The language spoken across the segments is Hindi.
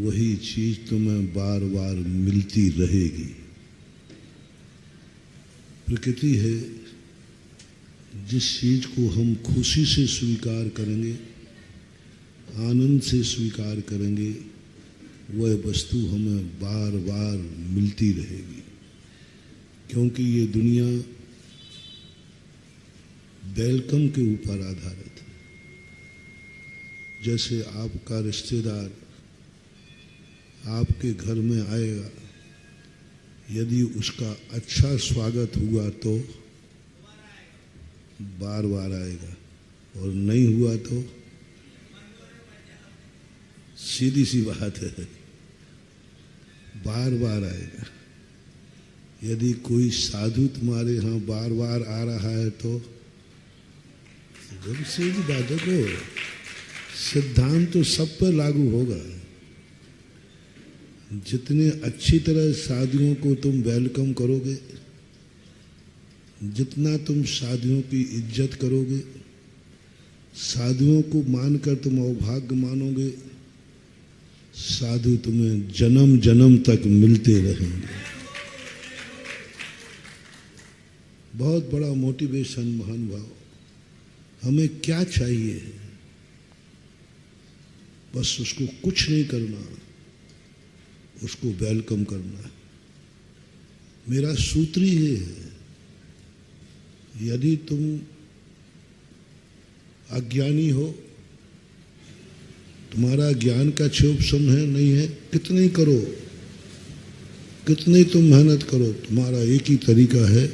वही चीज तुम्हें बार बार मिलती रहेगी। प्रकृति है, जिस चीज को हम खुशी से स्वीकार करेंगे, आनंद से स्वीकार करेंगे, वह वस्तु हमें बार बार मिलती रहेगी। क्योंकि ये दुनिया वेलकम के ऊपर आधारित है। जैसे आपका रिश्तेदार आपके घर में आएगा, यदि उसका अच्छा स्वागत हुआ तो बार बार आएगा, और नहीं हुआ तो सीधी सी बात है, बार बार आएगा। यदि कोई साधु तुम्हारे यहाँ बार बार आ रहा है तो सीधी बात है, को सिद्धांत तो सब पर लागू होगा। जितने अच्छी तरह साधुओं को तुम वेलकम करोगे, जितना तुम साधुओं की इज्जत करोगे, साधुओं को मानकर तुम अभाग्य मानोगे, साधु तुम्हें जन्म जन्म तक मिलते रहेंगे। बहुत बड़ा मोटिवेशन महान भाव। हमें क्या चाहिए? बस उसको कुछ नहीं करना, उसको वेलकम करना। मेरा सूत्र ही है, यदि तुम अज्ञानी हो, तुम्हारा ज्ञान का क्षोभन है नहीं है, कितने करो, कितने तुम मेहनत करो, तुम्हारा एक ही तरीका है,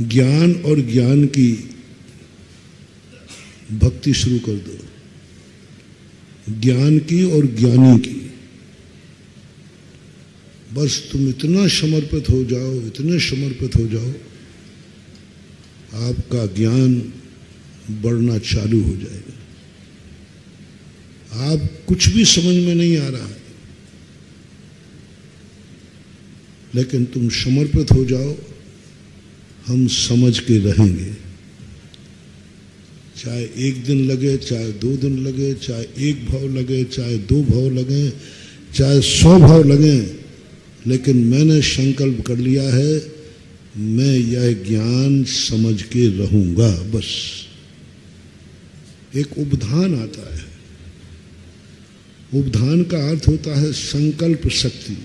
ज्ञान और ज्ञान की भक्ति शुरू कर दो, ज्ञान की और ज्ञानी की। बस तुम इतना समर्पित हो जाओ, इतने समर्पित हो जाओ, आपका ज्ञान बढ़ना चालू हो जाएगा। आप कुछ भी समझ में नहीं आ रहा है, लेकिन तुम समर्पित हो जाओ, हम समझ के रहेंगे। चाहे एक दिन लगे, चाहे 2 दिन लगे, चाहे 1 भाव लगे, चाहे 2 भाव लगे, चाहे 100 भाव लगे, लेकिन मैंने संकल्प कर लिया है, मैं यह ज्ञान समझ के रहूंगा। बस एक उपधान आता है, उपधान का अर्थ होता है संकल्प शक्ति।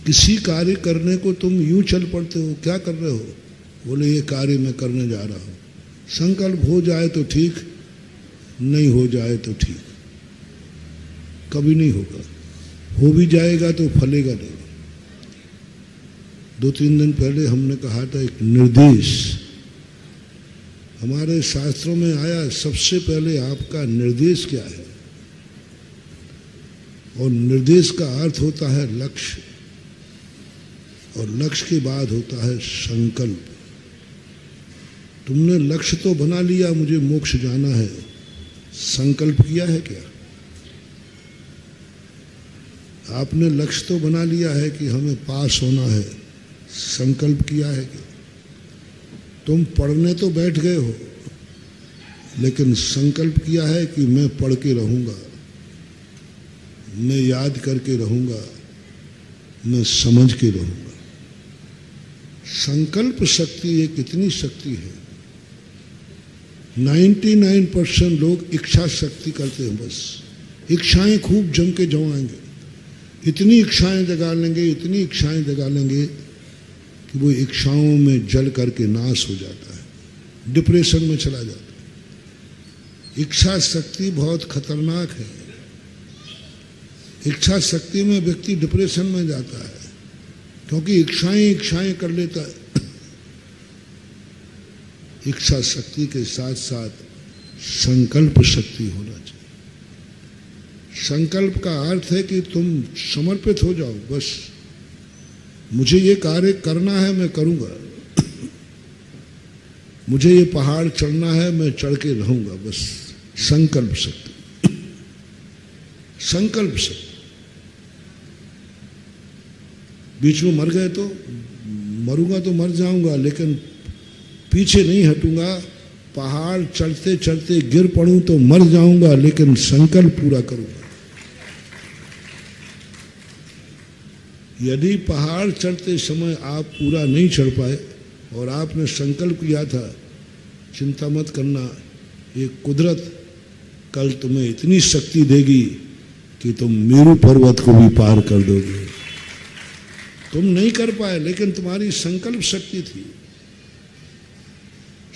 किसी कार्य करने को तुम यूं चल पड़ते हो, क्या कर रहे हो? बोले ये कार्य मैं करने जा रहा हूं। संकल्प हो जाए तो ठीक, नहीं हो जाए तो ठीक, कभी नहीं होगा। हो भी जाएगा तो फलेगा नहीं। 2-3 दिन पहले हमने कहा था एक निर्देश, हमारे शास्त्रों में आया, सबसे पहले आपका निर्देश क्या है? और निर्देश का अर्थ होता है लक्ष्य, और लक्ष्य के बाद होता है संकल्प। तुमने लक्ष्य तो बना लिया, मुझे मोक्ष जाना है, संकल्प किया है क्या? आपने लक्ष्य तो बना लिया है कि हमें पास होना है, संकल्प किया है क्या? तुम पढ़ने तो बैठ गए हो, लेकिन संकल्प किया है कि मैं पढ़ के रहूंगा, मैं याद करके रहूंगा, मैं समझ के रहूंगा। संकल्प शक्ति एक इतनी शक्ति है। 99% लोग इच्छा शक्ति करते हैं, बस इच्छाएं खूब जम के जमाएंगे, इतनी इच्छाएं जगा लेंगे, इतनी इच्छाएं जगा लेंगे कि वो इच्छाओं में जल करके नाश हो जाता है, डिप्रेशन में चला जाता है। इच्छा शक्ति बहुत खतरनाक है। इच्छा शक्ति में व्यक्ति डिप्रेशन में जाता है, क्योंकि इच्छाएं कर लेता है। इच्छा शक्ति के साथ साथ संकल्प शक्ति होना चाहिए। संकल्प का अर्थ है कि तुम समर्पित हो जाओ, बस मुझे ये कार्य करना है, मैं करूंगा, मुझे ये पहाड़ चढ़ना है, मैं चढ़ के रहूंगा। बस संकल्प शक्ति, संकल्प शक्ति। बीच में मर गए तो मरूंगा, तो मर जाऊंगा, लेकिन पीछे नहीं हटूंगा, पहाड़ चढ़ते चढ़ते गिर पड़ूं तो मर जाऊंगा, लेकिन संकल्प पूरा करूंगा। यदि पहाड़ चढ़ते समय आप पूरा नहीं चढ़ पाए और आपने संकल्प किया था, चिंता मत करना, ये कुदरत कल तुम्हें इतनी शक्ति देगी कि तुम मेरू पर्वत को भी पार कर दोगे। तुम नहीं कर पाए, लेकिन तुम्हारी संकल्प शक्ति थी।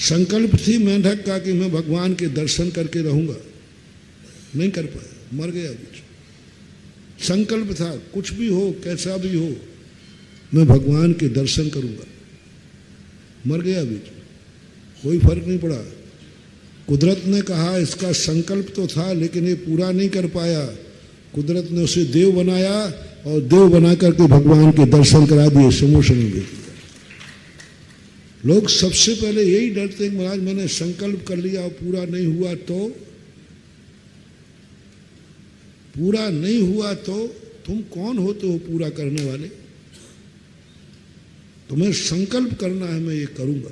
संकल्प थी मेंढक का कि मैं भगवान के दर्शन करके रहूंगा, नहीं कर पाया, मर गया बीच। संकल्प था कुछ भी हो, कैसा भी हो, मैं भगवान के दर्शन करूंगा, मर गया बीच। कोई फर्क नहीं पड़ा। कुदरत ने कहा इसका संकल्प तो था लेकिन ये पूरा नहीं कर पाया। कुदरत ने उसे देव बनाया और देव बना करके भगवान के दर्शन करा दिए, समोसन में दे दिया। लोग सबसे पहले यही डरते हैं, महाराज मैंने संकल्प कर लिया और पूरा नहीं हुआ तो, पूरा नहीं हुआ तो तुम कौन होते हो पूरा करने वाले? तुम्हें संकल्प करना है मैं ये करूंगा,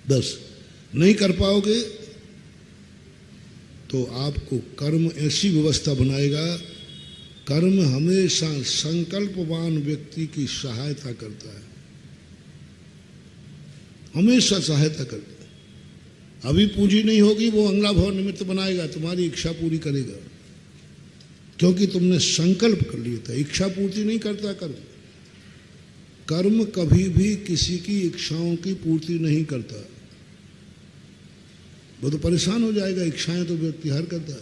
बस नहीं कर पाओगे तो आपको कर्म ऐसी व्यवस्था बनाएगा। कर्म हमेशा संकल्पवान व्यक्ति की सहायता करता है, हमेशा सहायता करता है। अभी पूंजी नहीं होगी, वो अगला भाव निमित्त बनाएगा, तुम्हारी इच्छा पूरी करेगा, क्योंकि तुमने संकल्प कर लिया था। इच्छा पूर्ति नहीं करता कर्म। कर्म कभी भी किसी की इच्छाओं की पूर्ति नहीं करता, वो तो परेशान हो जाएगा। इच्छाएं तो व्यक्ति हर करता है,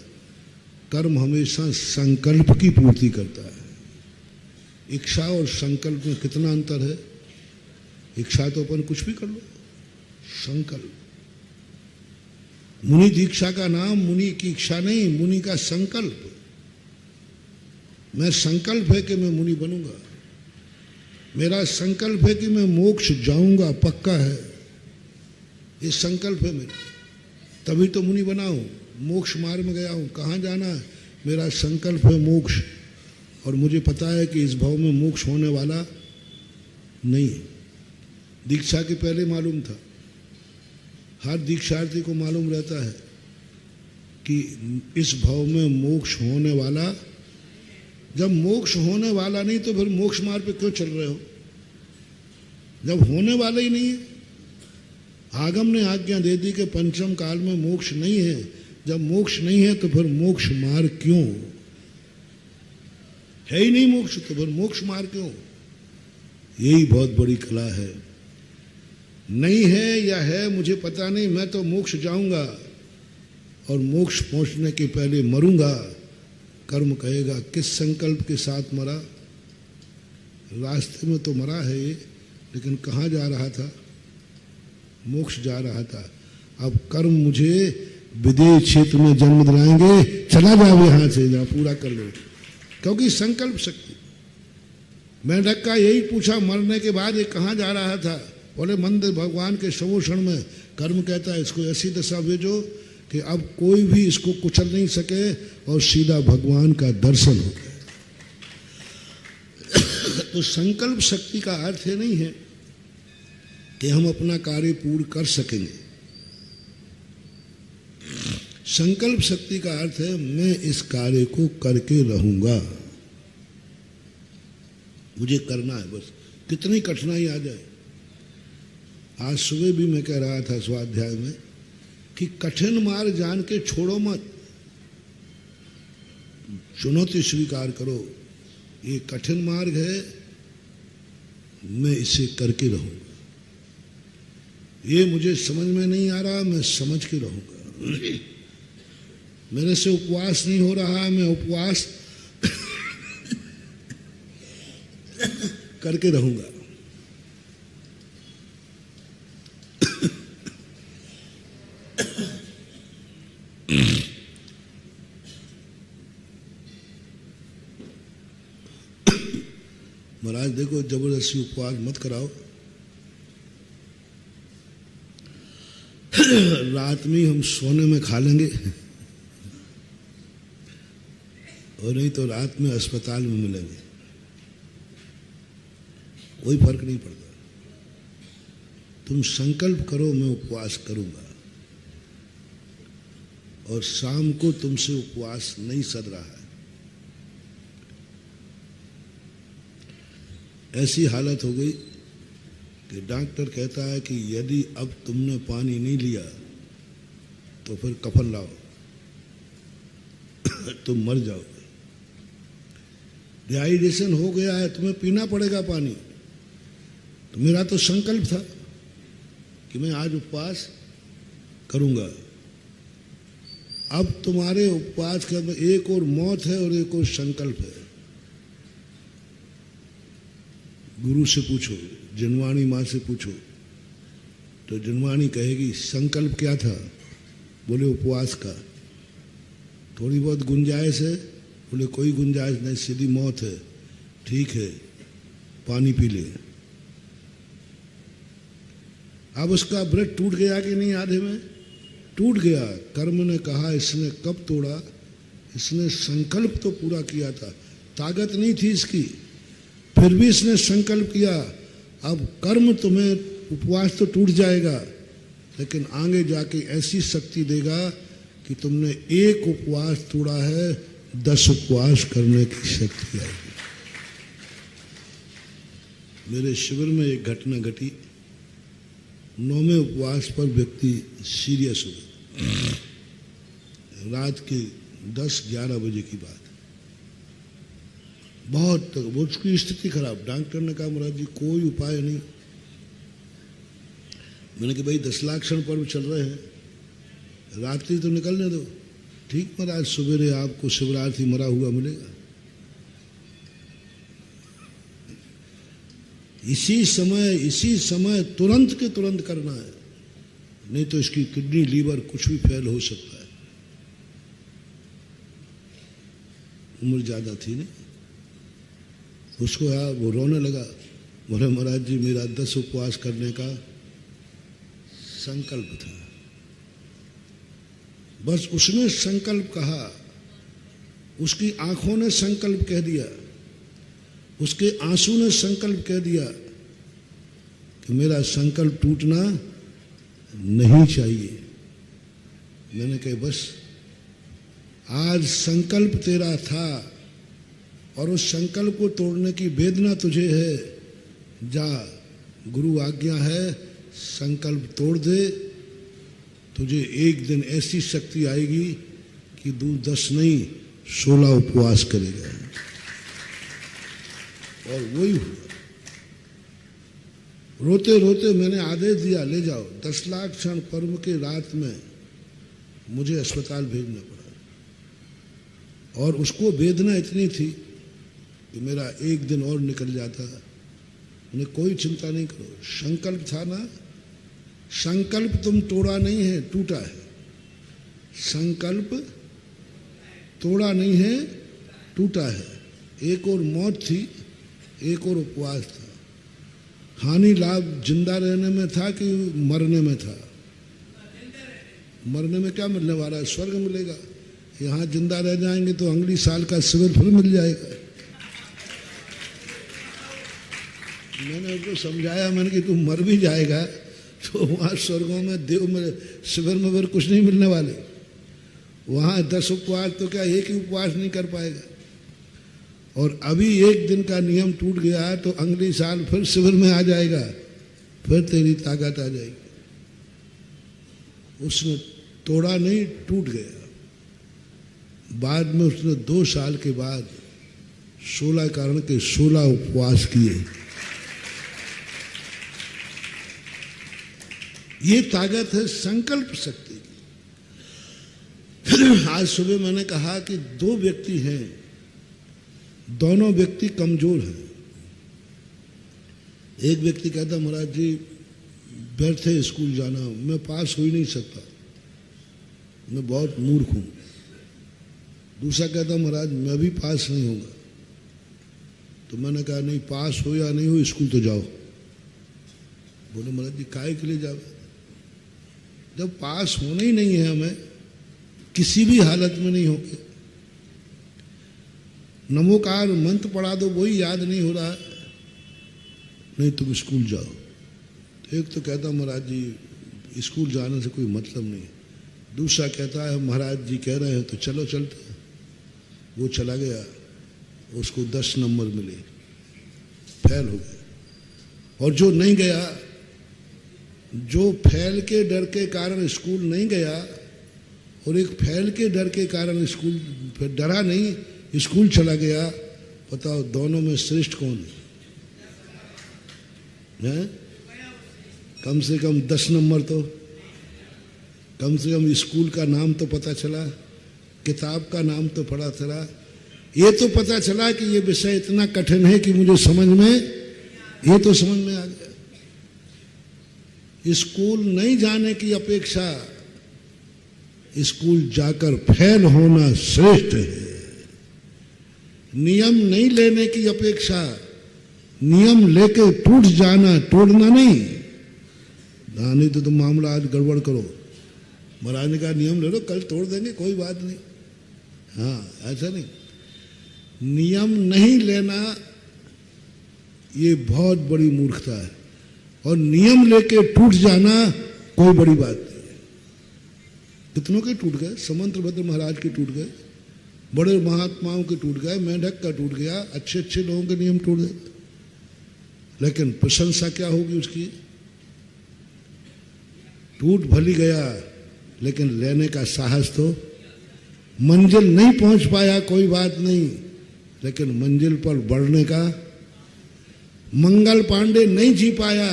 कर्म हमेशा संकल्प की पूर्ति करता है। इच्छा और संकल्प में कितना अंतर है? इच्छा तो अपन कुछ भी कर लो, संकल्प। मुनि दीक्षा का नाम मुनि की इच्छा नहीं, मुनि का संकल्प। मैं संकल्प है कि मैं मुनि बनूंगा, मेरा संकल्प है कि मैं मोक्ष जाऊंगा, पक्का है, ये संकल्प है मेरा, तभी तो मुनि बना हूं, मोक्ष मार्ग में गया हूं। कहाँ जाना है? मेरा संकल्प है मोक्ष, और मुझे पता है कि इस भाव में मोक्ष होने वाला नहीं है। दीक्षा के पहले मालूम था, हर दीक्षार्थी को मालूम रहता है कि इस भाव में मोक्ष होने वाला। जब मोक्ष होने वाला नहीं तो फिर मोक्ष मार्ग पे क्यों चल रहे हो? जब होने वाला ही नहीं है। आगम ने आज्ञा दे दी कि पंचम काल में मोक्ष नहीं है। जब मोक्ष नहीं है तो फिर मोक्ष मार्ग क्यों? है ही नहीं मोक्ष, तो फिर मोक्ष मार्ग क्यों? यही बहुत बड़ी कला है। नहीं है या है मुझे पता नहीं, मैं तो मोक्ष जाऊंगा और मोक्ष पहुंचने के पहले मरूंगा। कर्म कहेगा किस संकल्प के साथ मरा? रास्ते में तो मरा है ये, लेकिन कहाँ जा रहा था? मोक्ष जा रहा था। अब कर्म मुझे विदेश क्षेत्र में जन्म दिलाएंगे, चला जाओ यहाँ से, जा पूरा कर लो, क्योंकि संकल्प शक्ति। मेंढक का यही पूछा मरने के बाद ये कहाँ जा रहा था? बोले मंदिर भगवान के समोषण में। कर्म कहता है इसको ऐसी दशा भेजो कि अब कोई भी इसको कुचल नहीं सके और सीधा भगवान का दर्शन हो गया। तो संकल्प शक्ति का अर्थ ये नहीं है कि हम अपना कार्य पूर्ण कर सकेंगे। संकल्प शक्ति का अर्थ है मैं इस कार्य को करके रहूंगा, मुझे करना है, बस कितनी कठिनाई आ जाए। आज सुबह भी मैं कह रहा था स्वाध्याय में कि कठिन मार्ग जान के छोड़ो मत, चुनौती स्वीकार करो। ये कठिन मार्ग है, मैं इसे करके रहूंगा। ये मुझे समझ में नहीं आ रहा, मैं समझ के रहूंगा। मेरे से उपवास नहीं हो रहा, मैं उपवास करके रहूंगा। महाराज देखो, जबरदस्ती उपवास मत कराओ। रात में हम सोने में खा लेंगे, और नहीं तो रात में अस्पताल में मिलेंगे, कोई फर्क नहीं पड़ता। तुम संकल्प करो मैं उपवास करूंगा, और शाम को तुमसे उपवास नहीं सद रहा है। ऐसी हालत हो गई कि डॉक्टर कहता है कि यदि अब तुमने पानी नहीं लिया तो फिर कफन लाओ, तुम मर जाओगे। डिहाइड्रेशन हो गया है, तुम्हें पीना पड़ेगा पानी। तो मेरा तो संकल्प था कि मैं आज उपवास करूंगा। अब तुम्हारे उपवास के में एक और मौत है और एक और संकल्प है। गुरु से पूछो, जनवाणी माँ से पूछो, तो जनवाणी कहेगी संकल्प क्या था? बोले उपवास का। थोड़ी बहुत गुंजाइश है? बोले कोई गुंजाइश नहीं, सीधी मौत है। ठीक है, पानी पी ले। अब उसका व्रत टूट गया कि नहीं? आधे में टूट गया। कर्म ने कहा, इसने कब तोड़ा? इसने संकल्प तो पूरा किया था, ताकत नहीं थी इसकी, फिर भी इसने संकल्प किया। अब कर्म तुम्हें, उपवास तो टूट जाएगा, लेकिन आगे जाके ऐसी शक्ति देगा कि तुमने एक उपवास तोड़ा है, 10 उपवास करने की शक्ति आएगी। मेरे शिविर में एक घटना घटी। 9वें उपवास पर व्यक्ति सीरियस हो गया। रात के 10-11 बजे की बात। बहुत उसकी स्थिति खराब। डॉक्टर ने कहा महाराज जी कोई उपाय नहीं। मैंने कहा भाई 10 लाख क्षण पर्व चल रहे हैं, रात्रि तो निकलने दो। ठीक महाराज, सवेरे आपको शिवरात्रि मरा हुआ मिलेगा। इसी समय तुरंत के तुरंत करना है, नहीं तो इसकी किडनी लीवर कुछ भी फेल हो सकता है। उम्र ज्यादा थी नहीं, उसको यार वो रोने लगा। बोले महाराज जी मेरा 10 उपवास करने का संकल्प था। बस उसने संकल्प कहा, उसकी आंखों ने संकल्प कह दिया, उसके आंसू ने संकल्प कह दिया कि मेरा संकल्प टूटना नहीं चाहिए। मैंने कहा बस आज संकल्प तेरा था और उस संकल्प को तोड़ने की वेदना तुझे है। जा, गुरु आज्ञा है, संकल्प तोड़ दे। तुझे एक दिन ऐसी शक्ति आएगी कि तू 10 नहीं 16 उपवास करेगा। और वही हुआ। रोते रोते मैंने आदेश दिया, ले जाओ। 10 लाख क्षण पर्व के रात में मुझे अस्पताल भेजना पड़ा, और उसको वेदना इतनी थी कि मेरा एक दिन और निकल जाता। उन्हें कोई चिंता नहीं करो, संकल्प था ना, संकल्प तुम तोड़ा नहीं है, टूटा है। संकल्प तोड़ा नहीं है, टूटा है। एक और मौत थी, एक और उपवास था। हानि लाभ जिंदा रहने में था कि मरने में था? मरने में क्या मिलने वाला है? स्वर्ग मिलेगा। यहाँ जिंदा रह जाएंगे तो अगली साल का शिविर फिर मिल जाएगा। मैंने उसको समझाया, मैंने कि तू मर भी जाएगा तो वहाँ स्वर्गों में देव में शिविर में फिर कुछ नहीं मिलने वाले। वहाँ 10 उपवास तो क्या एक ही उपवास नहीं कर पाएगा। और अभी एक दिन का नियम टूट गया तो अगली साल फिर शिविर में आ जाएगा, फिर तेरी ताकत आ जाएगी। उसने तोड़ा नहीं, टूट गया। बाद में उसने 2 साल के बाद 16 कारण के 16 उपवास किए। ये ताकत है संकल्प शक्ति की। आज सुबह मैंने कहा कि 2 व्यक्ति हैं, दोनों व्यक्ति कमजोर हैं। एक व्यक्ति कहता महाराज जी व्यर्थ है स्कूल जाना, मैं पास हो ही नहीं सकता, मैं बहुत मूर्ख हूं। दूसरा कहता महाराज मैं भी पास नहीं होऊंगा। तो मैंने कहा नहीं, पास हो या नहीं हो स्कूल तो जाओ। बोले महाराज जी काहे के लिए जाओ? जब पास होना ही नहीं है हमें, किसी भी हालत में नहीं होगे। नमोकार मंत्र पढ़ा दो, वही याद नहीं हो रहा, नहीं तुम स्कूल जाओ। एक तो कहता महाराज जी स्कूल जाने से कोई मतलब नहीं, दूसरा कहता है महाराज जी कह रहे हैं तो चलो चलते हैं। वो चला गया, उसको 10 नंबर मिले, फेल हो गया। और जो नहीं गया, जो फेल के डर के कारण स्कूल नहीं गया और एक फेल के डर के कारण स्कूल डरा नहीं स्कूल चला गया, बताओ दोनों में श्रेष्ठ कौन है? कम से कम 10 नंबर तो, कम से कम स्कूल का नाम तो पता चला, किताब का नाम तो पता चला, ये तो पता चला कि ये विषय इतना कठिन है कि मुझे समझ में, ये तो समझ में आ गया। स्कूल नहीं जाने की अपेक्षा स्कूल जाकर फेल होना श्रेष्ठ है। नियम नहीं लेने की अपेक्षा नियम लेके टूट जाना, तोड़ना नहीं। नहीं तो तुम मामला आज गड़बड़ करो, महाराज ने कहा नियम ले लो, कल तोड़ देंगे, कोई बात नहीं। हाँ, ऐसा नहीं, नियम नहीं लेना ये बहुत बड़ी मूर्खता है, और नियम लेके टूट जाना कोई बड़ी बात नहीं है। कितनों के टूट गए, समंतभद्र महाराज के टूट गए, बड़े महात्माओं के टूट गए, मेंढक का टूट गया, अच्छे अच्छे लोगों के नियम टूट गए, लेकिन प्रशंसा क्या होगी उसकी? टूट भली गया, लेकिन लेने का साहस तो, मंजिल नहीं पहुंच पाया कोई बात नहीं, लेकिन मंजिल पर बढ़ने का, मंगल पांडे नहीं जी पाया,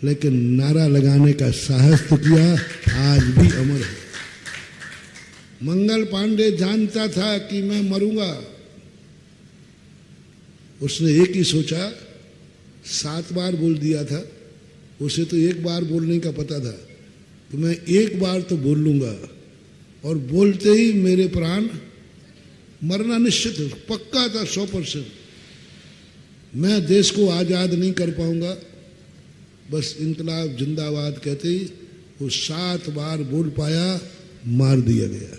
लेकिन नारा लगाने का साहस तो किया, आज भी अमर है। मंगल पांडे जानता था कि मैं मरूंगा, उसने एक ही सोचा, 7 बार बोल दिया था, उसे तो 1 बार बोलने का पता था, तो मैं 1 बार तो बोल लूंगा, और बोलते ही मेरे प्राण मरना निश्चित है, पक्का था 100%। मैं देश को आज़ाद नहीं कर पाऊंगा, बस इंकलाब जिंदाबाद कहते ही वो 7 बार बोल पाया, मार दिया गया।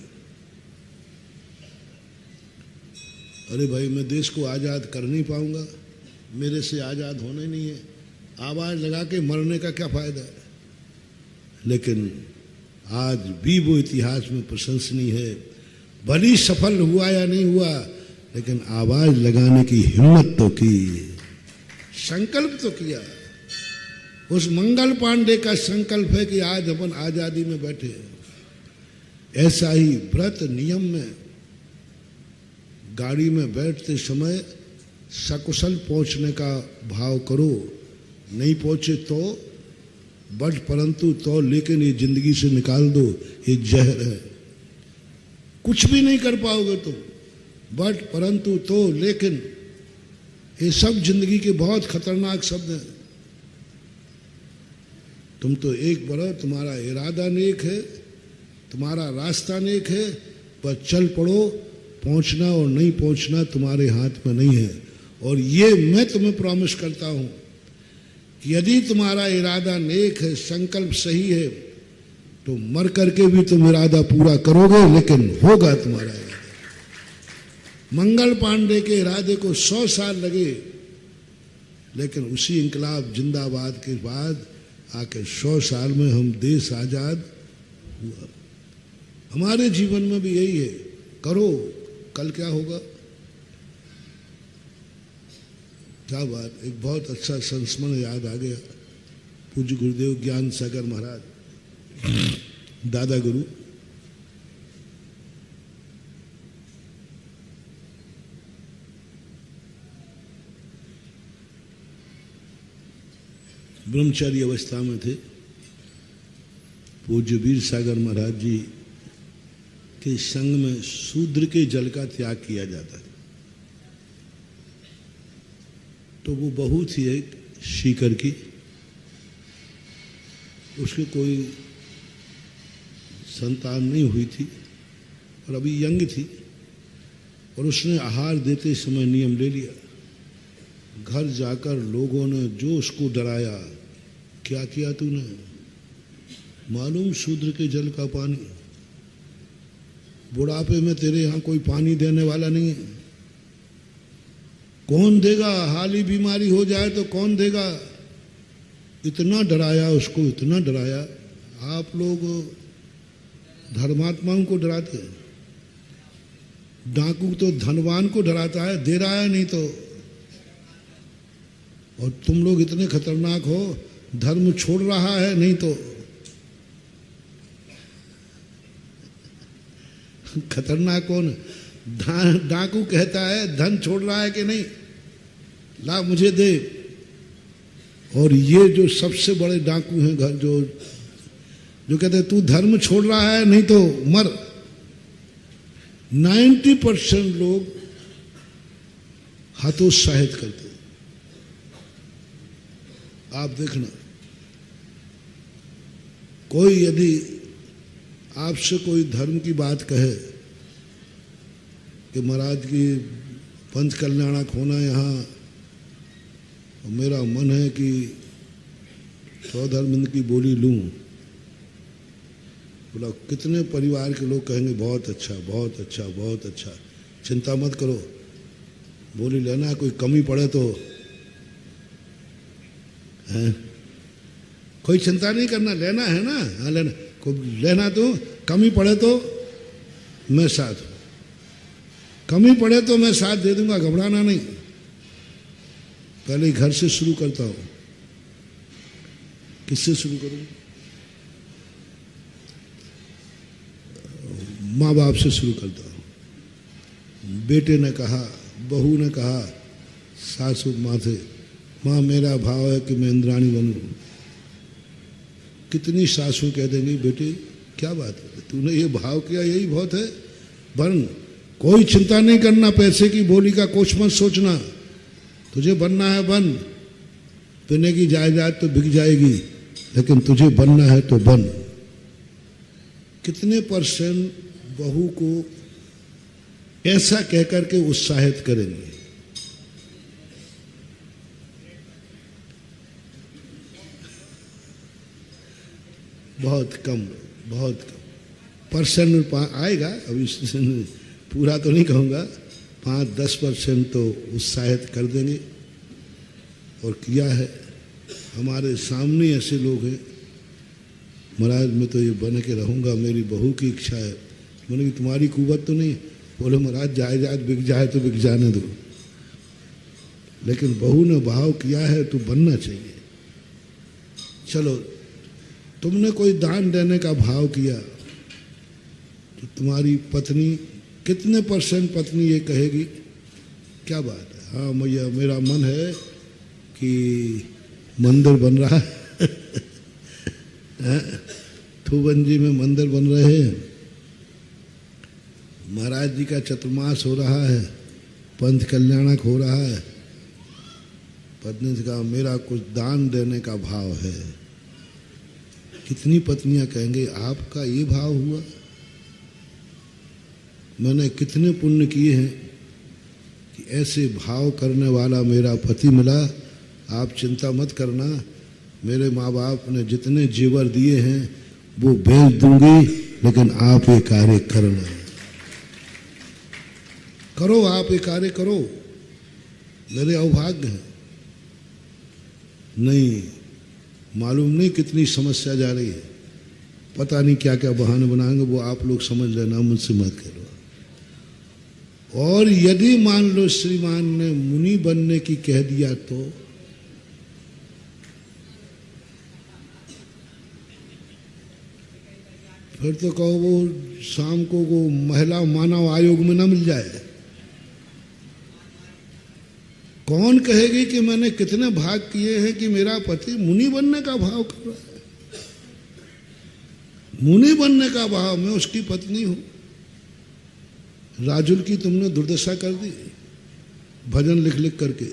अरे भाई, मैं देश को आज़ाद कर नहीं पाऊंगा, मेरे से आज़ाद होना ही नहीं है, आवाज़ लगा के मरने का क्या फायदा है? लेकिन आज भी वो इतिहास में प्रशंसनीय है, भली सफल हुआ या नहीं हुआ, लेकिन आवाज लगाने की हिम्मत तो की, संकल्प तो किया। उस मंगल पांडे का संकल्प है कि आज अपन आजादी में बैठे हैं। ऐसा ही व्रत नियम में गाड़ी में बैठते समय सकुशल पहुंचने का भाव करो, नहीं पहुंचे तो बट परंतु तो, लेकिन ये जिंदगी से निकाल दो, ये जहर है, कुछ भी नहीं कर पाओगे तुम, बट परंतु तो लेकिन, ये सब जिंदगी के बहुत खतरनाक शब्द हैं। तुम तो एक बढ़ो, तुम्हारा इरादा नेक है, तुम्हारा रास्ता नेक है, पर चल पड़ो, पहुंचना और नहीं पहुंचना तुम्हारे हाथ में नहीं है। और ये मैं तुम्हें प्रॉमिस करता हूं कि यदि तुम्हारा इरादा नेक है, संकल्प सही है, तो मर करके भी तुम इरादा पूरा करोगे, लेकिन होगा तुम्हारा इरादा। मंगल पांडे के इरादे को 100 साल लगे, लेकिन उसी इंकलाब जिंदाबाद के बाद आके 100 साल में हम देश आजाद हुआ। हमारे जीवन में भी यही है, करो, कल क्या होगा। क्या बात, एक बहुत अच्छा संस्मरण याद आ गया। पूज्य गुरुदेव ज्ञान सागर महाराज, दादा गुरु, ब्रह्मचारी अवस्था में थे। पूज्य वीर सागर महाराज जी के संग में शूद्र के जल का त्याग किया जाता था। तो वो बहू थी एक सीकर की, उसकी कोई संतान नहीं हुई थी और अभी यंग थी, और उसने आहार देते समय नियम ले लिया। घर जाकर लोगों ने जो उसको डराया, क्या किया तूने? मालूम शूद्र के जल का पानी, बुढ़ापे में तेरे यहाँ कोई पानी देने वाला नहीं है, कौन देगा? हाली बीमारी हो जाए तो कौन देगा? इतना डराया उसको, इतना डराया। आप लोग धर्मात्माओं को डराते हैं, डाकू तो धनवान को डराता है, दे रहा है नहीं तो। और तुम लोग इतने खतरनाक हो, धर्म छोड़ रहा है नहीं तो। खतरनाक कौन? डाकू कहता है धन छोड़ रहा है कि नहीं, ला मुझे दे। और ये जो सबसे बड़े डाकू हैं घर, जो कहते हैं तू धर्म छोड़ रहा है नहीं तो मर। 90% लोग हतोत्साहित करते हैं। आप देखना, कोई यदि आपसे कोई धर्म की बात कहे कि महाराज की पंच कल्याणक होना यहाँ, और मेरा मन है कि 100 धर्म की बोली लूं, बोला कितने परिवार के लोग कहेंगे बहुत अच्छा, बहुत अच्छा, बहुत अच्छा, चिंता मत करो, बोली लेना, कोई कमी पड़े तो है, कोई चिंता नहीं करना, लेना है ना, हाँ लेना, कोई लेना तो, कमी पड़े तो मैं साथ हूं, कमी पड़े तो मैं साथ दे दूंगा, घबराना नहीं। पहले घर से शुरू करता हूं। किससे शुरू करूं? माँ बाप से शुरू करता हूं। बेटे ने कहा, बहू ने कहा सासू माँ से, माँ मेरा भाव है कि मैं इंद्राणी बनूं। कितनी सासू कह देंगी बेटे क्या बात है, तूने ये भाव किया यही बहुत है, बन, कोई चिंता नहीं करना, पैसे की बोली का कुछ मत सोचना, तुझे बनना है बन, पीने की जायदाद तो बिक जाएगी लेकिन तुझे बनना है तो बन। कितने % बहू को ऐसा कहकर के उत्साहित करेंगे? बहुत कम, बहुत कम % आएगा, अभी पूरा तो नहीं कहूँगा, 5-10% तो उत्साहित कर देंगे। और किया है, हमारे सामने ऐसे लोग हैं, महाराज मैं तो ये बन के रहूँगा, मेरी बहू की इच्छा है। मैंने कि तुम्हारी कुवत तो नहीं, बोले महाराज जायदाद बिक जाए तो बिक जाने दो, लेकिन बहू ने भाव किया है तो बनना चाहिए। चलो तुमने कोई दान देने का भाव किया तो तुम्हारी पत्नी, कितने % पत्नी ये कहेगी क्या बात है, हाँ मैया मेरा मन है कि मंदिर बन रहा है थूबंजी में मंदिर बन रहे हैं, महाराज जी का चतुर्मास हो रहा है, पंच कल्याणक हो रहा है। पत्नी से कहा मेरा कुछ दान देने का भाव है। कितनी पत्नियां कहेंगे आपका ये भाव हुआ, मैंने कितने पुण्य किए हैं कि ऐसे भाव करने वाला मेरा पति मिला। आप चिंता मत करना, मेरे माँ बाप ने जितने जेवर दिए हैं वो बेच दूंगी, लेकिन आप ये कार्य करना, करो, आप ये कार्य करो, मेरे अभाग्य हैं। नहीं, मालूम नहीं कितनी समस्या जा रही है, पता नहीं क्या क्या बहाने बनाएंगे, वो आप लोग समझ लेना, मुझसे मत करो। और यदि मान लो श्रीमान ने मुनि बनने की कह दिया तो फिर तो कहो वो शाम को वो महिला मानव आयोग में ना मिल जाए। कौन कहेगी कि मैंने कितने भाग किए हैं कि मेरा पति मुनि बनने का भाव कर रहा है, मुनि बनने का भाव, मैं उसकी पत्नी हूं। राजुल की तुमने दुर्दशा कर दी भजन लिख लिख करके।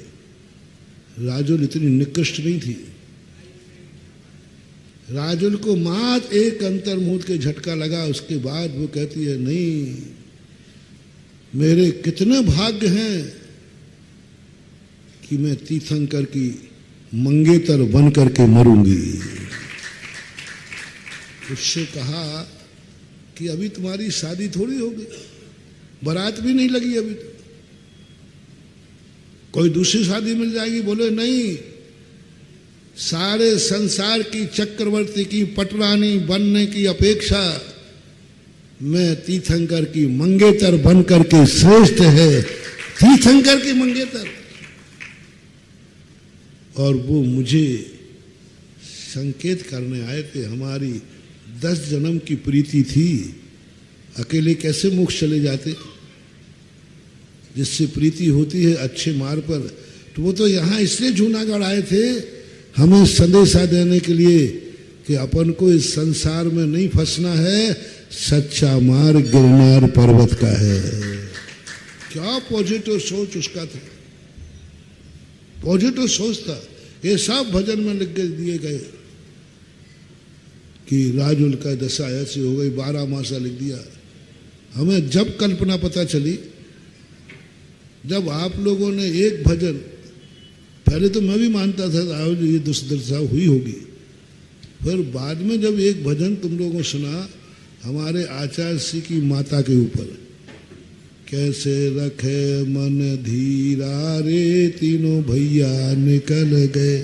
राजुल इतनी निकृष्ट नहीं थी, राजुल को मात्र एक अंतर्मुहूर्त के झटका लगा, उसके बाद वो कहती है नहीं, मेरे कितने भाग्य हैं कि मैं तीर्थंकर की मंगेतर बन करके मरूंगी। उससे कहा कि अभी तुम्हारी शादी थोड़ी होगी, बारात भी नहीं लगी अभी तो, कोई दूसरी शादी मिल जाएगी। बोले नहीं, सारे संसार की चक्रवर्ती की पटरानी बनने की अपेक्षा मैं तीर्थंकर की मंगेतर बनकर के श्रेष्ठ है, तीर्थंकर की मंगेतर। और वो मुझे संकेत करने आए थे, हमारी 10 जन्म की प्रीति थी, अकेले कैसे मोक्ष चले जाते। जिससे प्रीति होती है अच्छे मार्ग पर, तो वो तो यहाँ इसलिए जूनागढ़ आए थे हमें संदेशा देने के लिए कि अपन को इस संसार में नहीं फंसना है, सच्चा मार्ग गिरनार पर्वत का है। क्या पॉजिटिव सोच उसका था, पॉजिटिव सोच था। ये सब भजन में लिख दिए गए कि राजुल का दशा ऐसी हो गई, 12 मासा लिख दिया। हमें जब कल्पना पता चली, जब आप लोगों ने एक भजन, पहले तो मैं भी मानता था ये दुष्दशा हुई होगी, फिर बाद में जब एक भजन तुम लोगों सुना हमारे आचार्य श्री की माता के ऊपर, कैसे रखे मन धीरा रे तीनों भैया निकल गए।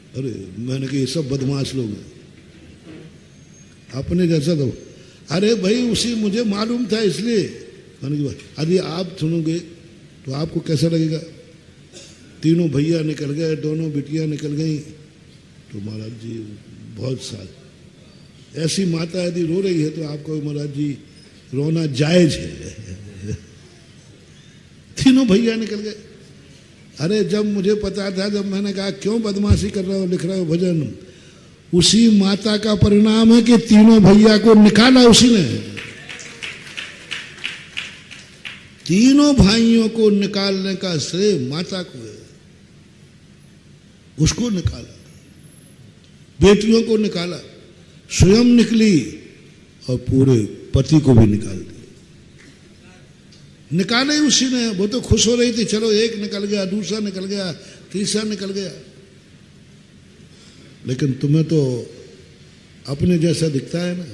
अरे मैंने कहा ये सब बदमाश लोग हैं, अपने जैसा तो। अरे भाई उसी मुझे मालूम था इसलिए मैंने कहा यदि आप सुनोगे तो आपको कैसा लगेगा। तीनों भैया निकल गए, दोनों बिटियां निकल गई, तो महाराज जी बहुत साल ऐसी माता यदि रो रही है तो आपको महाराज जी रोना जायज है। तीनों भैया निकल गए। अरे जब मुझे पता था, जब मैंने कहा क्यों बदमाशी कर रहा हो, लिख रहा हो भजन, उसी माता का परिणाम है कि तीनों भैया को निकाला उसी ने। तीनों भाइयों को निकालने का श्रेय माता को है, उसको निकाला, बेटियों को निकाला, स्वयं निकली और पूरे पति को भी निकाल दिया। निकाले उसी ने। वो तो खुश हो रही थी, चलो एक निकल गया, दूसरा निकल गया, तीसरा निकल गया। लेकिन तुम्हें तो अपने जैसा दिखता है ना।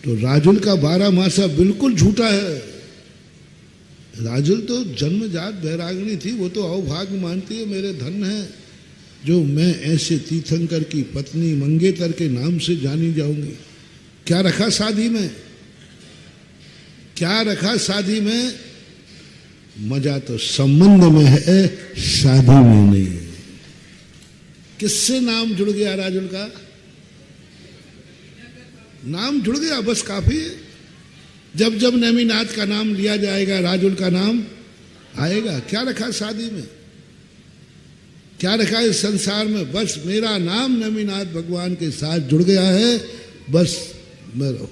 तो राजुल का 12 मासा बिल्कुल झूठा है। राजुल तो जन्मजात बैरागनी थी, वो तो अवभाग्य मानती है, मेरे धन है जो मैं ऐसे तीर्थंकर की पत्नी मंगेतर के नाम से जानी जाऊंगी। क्या रखा शादी में, क्या रखा शादी में? मजा तो संबंध में है, शादी में नहीं। किससे नाम जुड़ गया राजुल का? नाम जुड़ गया, बस काफी है। जब जब नेमिनाथ का नाम लिया जाएगा राजुल का नाम आएगा। क्या रखा शादी में, क्या रखा इस संसार में? बस मेरा नाम नेमिनाथ भगवान के साथ जुड़ गया है, बस मैं रहूं।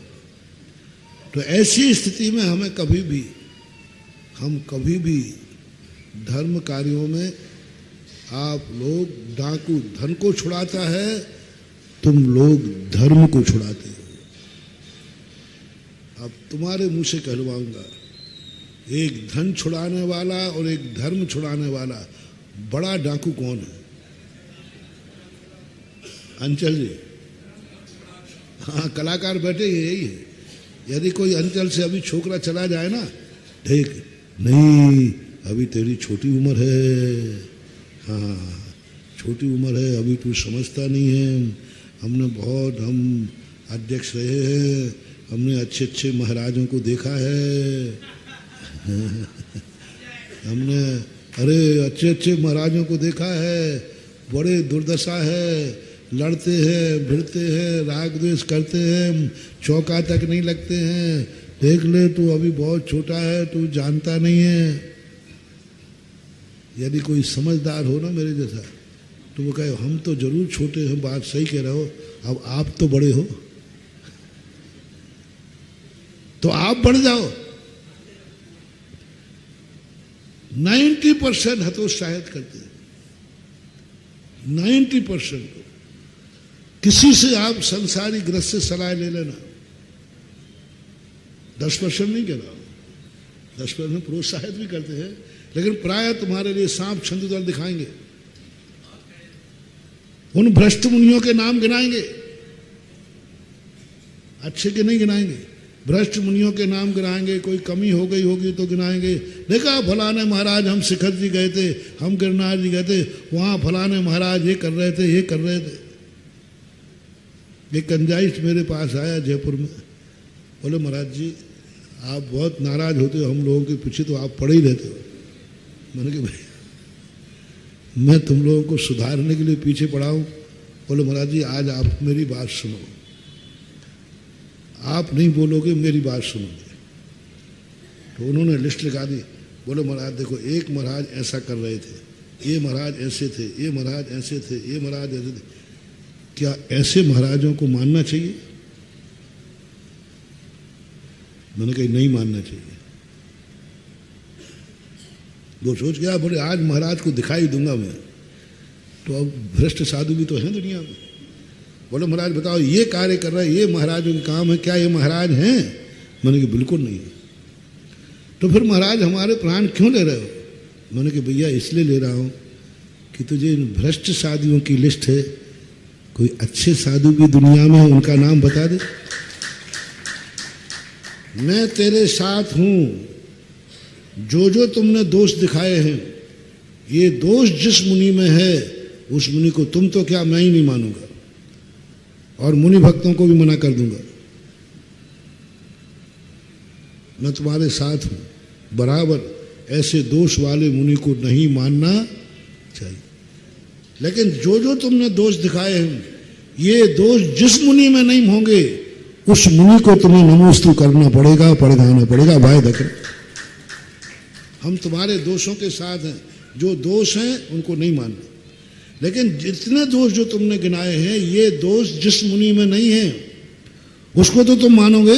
तो ऐसी स्थिति में हम कभी भी धर्म कार्यों में, आप लोग डाकू धन को छुड़ाता है, तुम लोग धर्म को छुड़ाते हो। अब तुम्हारे मुंह से कहलवाऊंगा, एक धन छुड़ाने वाला और एक धर्म छुड़ाने वाला बड़ा डाकू कौन है? अंचल जी। हाँ, कलाकार बैठे यही है। यदि कोई अंचल से अभी छोकरा चला जाए ना, देख नहीं अभी तेरी छोटी उम्र है, हाँ छोटी उम्र है, अभी तू समझता नहीं है। हम अध्यक्ष रहे हैं, हमने अच्छे अच्छे महाराजों को देखा है। हमने अच्छे अच्छे महाराजों को देखा है, बड़े दुर्दशा है, लड़ते हैं, भिड़ते हैं, राग द्वेष करते हैं, चौका तक नहीं लगते हैं। देख ले तू अभी बहुत छोटा है, तू जानता नहीं है। यदि कोई समझदार हो ना मेरे जैसा, तो वो कहे हम तो जरूर छोटे हैं, बात सही कह रहे हो, अब आप तो बड़े हो, तो आप बढ़ जाओ। 90% हतोत्साहित करते हैं, 90%। किसी से आप संसारी ग्रस्त से सलाह ले लेना, 10% नहीं कह रहा, 10% प्रोत्साहित भी करते हैं, लेकिन प्राय तुम्हारे लिए सांप छंदूदल दिखाएंगे, उन भ्रष्ट मुनियों के नाम गिनाएंगे, अच्छे के नहीं गिनाएंगे। भ्रष्ट मुनियों के नाम गिनाएंगे, कोई कमी हो गई होगी तो गिनाएंगे। देखा फलाने महाराज, हम शिखर जी गए थे, हम गिरनार जी गए थे, वहाँ फलाने महाराज ये कर रहे थे, ये कर रहे थे। एक कंजाइश मेरे पास आया जयपुर में, बोले महाराज जी आप बहुत नाराज होते हो हम लोगों के पीछे, तो आप पड़े ही रहते हो। मैंने कहा भाई मैं तुम लोगों को सुधारने के लिए पीछे पड़ा हूँ। बोले महाराज जी आज आप मेरी बात सुनो, आप नहीं बोलोगे मेरी बात सुनोगे। तो उन्होंने लिस्ट लगा दी। बोले महाराज देखो, एक महाराज ऐसा कर रहे थे, ये महाराज ऐसे थे, ये महाराज ऐसे थे, ये महाराज ऐसे थे। क्या ऐसे महाराजों को मानना चाहिए? मैंने कहा नहीं मानना चाहिए। वो सोच गया बोले आज महाराज को दिखाई दूंगा मैं। तो अब भ्रष्ट साधु भी तो हैं दुनिया में। बोले महाराज बताओ ये कार्य कर रहा है, ये महाराजों के काम है, क्या ये महाराज हैं? मैंने कहा बिल्कुल नहीं। तो फिर महाराज हमारे प्राण क्यों ले रहे हो? मैंने कहा भैया इसलिए ले रहा हूँ कि तुझे इन भ्रष्ट साधुओं की लिस्ट है, कोई अच्छे साधु भी दुनिया में है उनका नाम बता दे। मैं तेरे साथ हूँ, जो तुमने दोष दिखाए हैं, ये दोष जिस मुनि में है उस मुनि को तुम तो क्या मैं ही नहीं मानूंगा, और मुनि भक्तों को भी मना कर दूंगा। मैं तुम्हारे साथ हूं, बराबर ऐसे दोष वाले मुनि को नहीं मानना चाहिए। लेकिन जो तुमने दोष दिखाए हैं, ये दोष जिस मुनि में नहीं होंगे उस मुनि को तुम्हें नमोस्तु करना पड़ेगा, पढ़ाना पड़ेगा। भाई देखो हम तुम्हारे दोषों के साथ हैं, जो दोष हैं उनको नहीं मानना। लेकिन जितने दोष जो तुमने गिनाए हैं, ये दोष जिस मुनि में नहीं है उसको तो तुम मानोगे।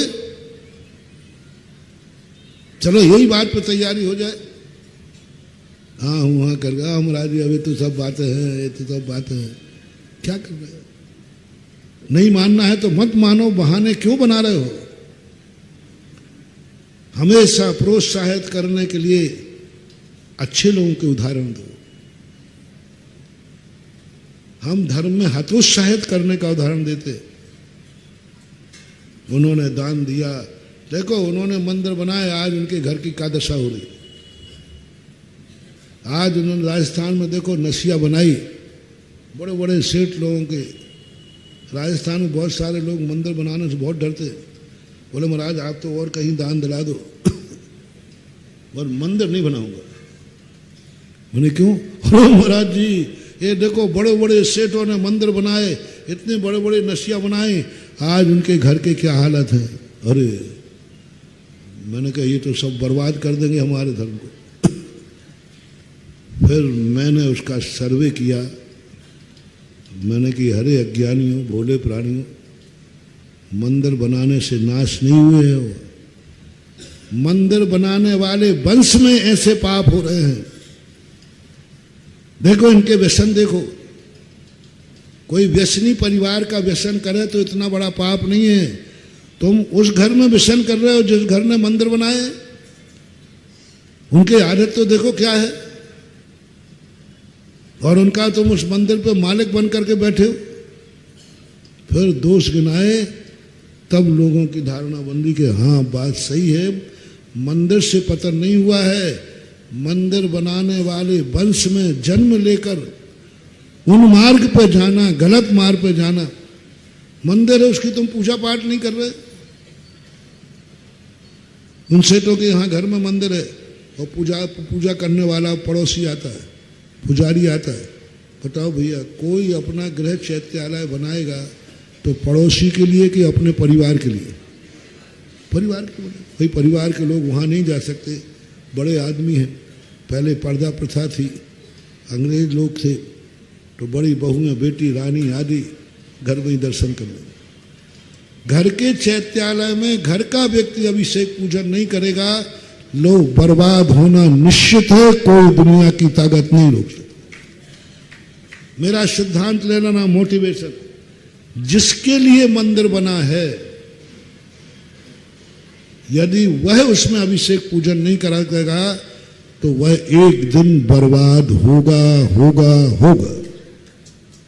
चलो यही बात पे तैयारी हो जाए। हाँ हूँ हाँ कर गया महाराज जी, अभी तो सब बातें हैं, ये तो सब बातें हैं, क्या कर रहे हो? नहीं मानना है तो मत मानो, बहाने क्यों बना रहे हो? हमेशा प्रोत्साहित करने के लिए अच्छे लोगों के उदाहरण दो। हम धर्म में हतोत्साहित करने का उदाहरण देते। उन्होंने दान दिया, देखो उन्होंने मंदिर बनाए, आज उनके घर की क्या दशा हो रही। आज उन्होंने राजस्थान में देखो नसिया बनाई, बड़े बड़े सेठ लोगों के। राजस्थान में बहुत सारे लोग मंदिर बनाने से बहुत डरते। बोले महाराज आप तो और कहीं दान दिला दो और मंदिर नहीं बनाऊंगा। मैंने क्यों? अरे महाराज जी ये देखो बड़े बड़े सेठों ने मंदिर बनाए, इतने बड़े बड़े नसिया बनाए, आज उनके घर के क्या हालत है। अरे मैंने कहा ये तो सब बर्बाद कर देंगे हमारे धर्म को। फिर मैंने उसका सर्वे किया। मैंने कि हरे अज्ञानियों, भोले प्राणियों, मंदिर बनाने से नाश नहीं हुए हैं वो। मंदिर बनाने वाले वंश में ऐसे पाप हो रहे हैं। देखो इनके व्यसन देखो। कोई व्यसनी परिवार का व्यसन करे तो इतना बड़ा पाप नहीं है। तुम उस घर में व्यसन कर रहे हो जिस घर ने मंदिर बनाए। उनकी आदत तो देखो क्या है, और उनका तुम उस मंदिर पे मालिक बन करके बैठे हो। फिर दोष गिनाए, तब लोगों की धारणा बंदी के हाँ बात सही है, मंदिर से पतन नहीं हुआ है। मंदिर बनाने वाले वंश में जन्म लेकर उन मार्ग पे जाना, गलत मार्ग पे जाना। मंदिर है उसकी तुम पूजा पाठ नहीं कर रहे। उन सेठों के यहाँ घर में मंदिर है और पूजा करने वाला पड़ोसी आता है, पुजारी आता है। बताओ भैया, कोई अपना गृह चैत्यालय बनाएगा तो पड़ोसी के लिए कि अपने परिवार के लिए? परिवार के लिए। भाई परिवार के लोग वहाँ नहीं जा सकते, बड़े आदमी हैं। पहले पर्दा प्रथा थी, अंग्रेज लोग थे, तो बड़ी बहुएं, बेटी, रानी आदि घर में ही दर्शन कर लें। घर के चैत्यालय में घर का व्यक्ति अभिषेक पूजन नहीं करेगा, लोग बर्बाद होना निश्चित है। कोई दुनिया की ताकत नहीं रोक सकती। मेरा सिद्धांत लेना ना, मोटिवेशन। जिसके लिए मंदिर बना है, यदि वह उसमें अभिषेक पूजन नहीं करेगा तो वह एक दिन बर्बाद होगा होगा होगा।